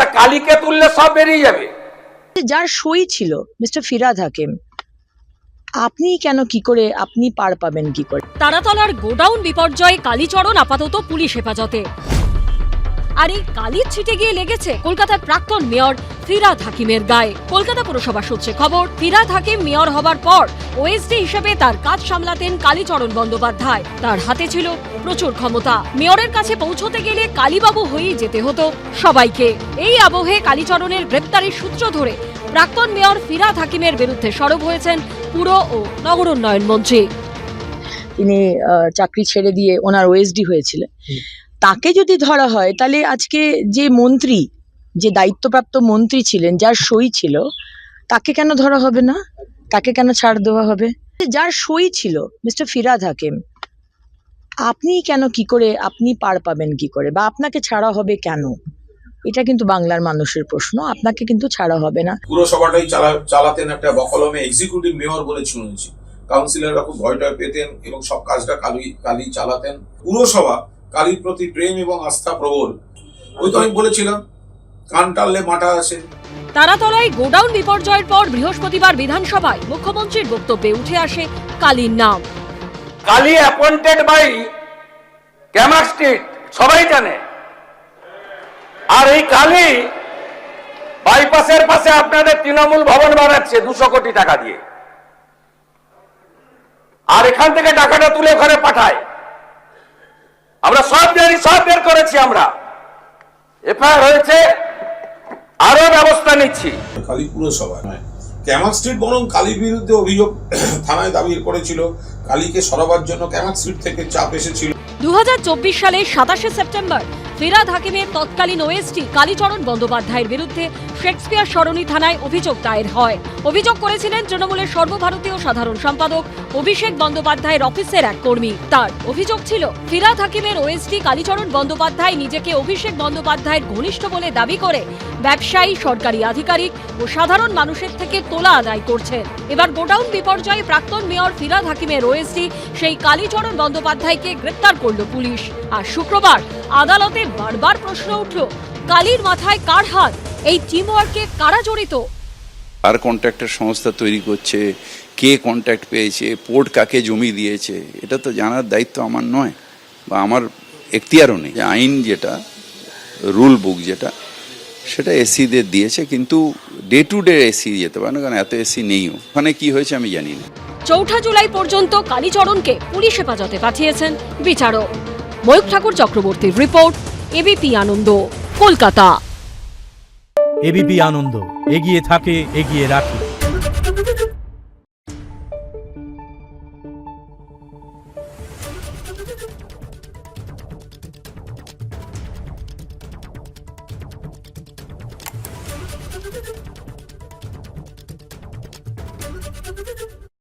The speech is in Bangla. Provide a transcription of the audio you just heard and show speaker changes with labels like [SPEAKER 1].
[SPEAKER 1] আমরা কালীকে তুললে সব বেরিয়ে যাবে।
[SPEAKER 2] যার সই ছিল মিস্টার ফিরহাদ হাকিম, আপনি কেন কি করে, আপনি পার পাবেন কি করে?
[SPEAKER 3] তারাতলার গোডাউন বিপর্যয়ে কালীচরণ আপাতত পুলিশ হেফাজতে। আর এই কালির ছিটে গিয়ে লেগেছে কলকাতার প্রাক্তন মেয়র ফিরহাদ হাকিমের গায়ে। কলকাতা পুরসভা সূত্রে খবর, ফিরহাদ হাকিম মেয়র হবার পর ওএসডি হিসেবে তার কাজ সামলাতেন কালীচরণ বন্দ্যোপাধ্যায়। তার হাতে ছিল প্রচুর ক্ষমতা। মেয়রের কাছে পৌঁছতে গেলে কালীবাবু হয়েই যেতে হতো সবাইকে। এই আবহে কালীচরণের গ্রেপ্তারের সূত্র ধরে প্রাক্তন মেয়র ফিরহাদ হাকিমের বিরুদ্ধে সরব হয়েছেন পুর ও নগর উন্নয়ন মন্ত্রী।
[SPEAKER 2] তিনি চাকরি ছেড়ে দিয়ে ওনার ওএসডি হয়েছিলেন। তাকে যদি ধরা হয় তাহলে আজকে যে মন্ত্রী, যে দায়িত্বপ্রাপ্ত মন্ত্রী ছিলেন, যার সই ছিল, তাকে কেন ধরা হবে না? তাকে কেন ছাড় দেওয়া হবে? যার সই ছিল মিস্টার ফিরহাদ হাকিম, আপনি কেন কি করে, আপনি পার পাবেন কি করে, বা আপনাকে ছাড়া হবে কেন? এটা কিন্তু বাংলার মানুষের প্রশ্ন। আপনাকে কিন্তু ছাড়া হবে না।
[SPEAKER 4] পুরসভাটাই চালাতেন একটা বকলমে এক্সিকিউটিভ মেয়র বলে শুনেছি। কাউন্সিলররা খুব ভয় টয় পেতেন এবং সব কাজটা কালী চালাতেন। পুরসভা কালীর প্রতি প্রেম এবং আস্থা প্রবল। ওই তো আমি বলেছিলাম, কান টানলে মাটা আসে।
[SPEAKER 3] তারাতলায় গোডাউন বিপর্যয়ের পর বৃহস্পতিবার বিধানসভায় মুখ্যমন্ত্রীর বক্তব্যে উঠে আসে কালীর নাম।
[SPEAKER 1] Kali appointed by Camac Street, সবাই জানে। আর এই কালী বাইপাসের পাশে আপনাদের তৃণমূল ভবন বানাচ্ছে 200 কোটি টাকা দিয়ে, আর এখান থেকে টাকাটা তুলে ওখানে পাঠায়। আমরা সব জানি, সব বের করেছি, আমরা এফআইআর হয়েছে, আরো ব্যবস্থা নিচ্ছি।
[SPEAKER 4] কালী পুরসভা নয়, ক্যামাক স্ট্রিট বরং কালীর বিরুদ্ধে অভিযোগ থানায় দাবি করেছিল। কালীকে সরাবার জন্য ক্যামাক স্ট্রিট থেকে চাপ এসেছিল।
[SPEAKER 3] 2024 সালের 27শে সেপ্টেম্বর ফিরহাদ হাকিমের তৎকালীন ওএসডি কালীচরণ বন্দ্যোপাধ্যায়ের বিরুদ্ধে শেক্সপিয়ার সরণি থানায় অভিযোগ দায়ের হয়। অভিযোগ করেছিলেন তৃণমূলের সর্বভারতীয় সাধারণ সম্পাদক অভিষেক বন্দ্যোপাধ্যায়ের অফিসের এক কর্মী। তার অভিযোগ ছিল, ফিরহাদ হাকিমের ওএসডি কালীচরণ বন্দ্যোপাধ্যায় নিজেকে অভিষেক বন্দ্যোপাধ্যায়ের ঘনিষ্ঠ বলে দাবি করে ব্যবসায়ী, সরকারি আধিকারিক ও সাধারণ মানুষের থেকে তোলা আদায় করছেন। এবার গোডাউন বিপর্যয়ে প্রাক্তন মেয়র ফিরহাদ হাকিমের ওএসডি সেই কালীচরণ বন্দ্যোপাধ্যায়কে গ্রেপ্তার করল পুলিশ। আর শুক্রবার আদালতে বারবার প্রশ্ন উঠল, কালীর মাথায় কার হাত? এই টিমওয়ার্কে কারা জড়িত?
[SPEAKER 5] আর কন্ট্রাক্টর সংস্থা তৈরি করছে, কে কন্ট্রাক্ট পেয়েছে, পোর্ট কাকে জমি দিয়েছে, এটা তো জানার দায়িত্ব আমার নয়, বা আমার এখতিয়ারও নেই। আইন যেটা, রুল বুক যেটা, সেটা এসিদের দিয়েছে, কিন্তু ডে টু ডে এসি যেতে পারে না, কারণ এত এসি নেই। ওখানে কি হয়েছে আমি জানি না।
[SPEAKER 3] 4 জুলাই পর্যন্ত কালীচরণকে পুলিশ হেফাজতে পাঠিয়েছেন বিচারক। ময়ূক ঠাকুর চক্রবর্তীর রিপোর্ট, এবিপি আনন্দ, কলকাতা।
[SPEAKER 6] এবিপি আনন্দ, এগিয়ে থাকে, এগিয়ে রাখে।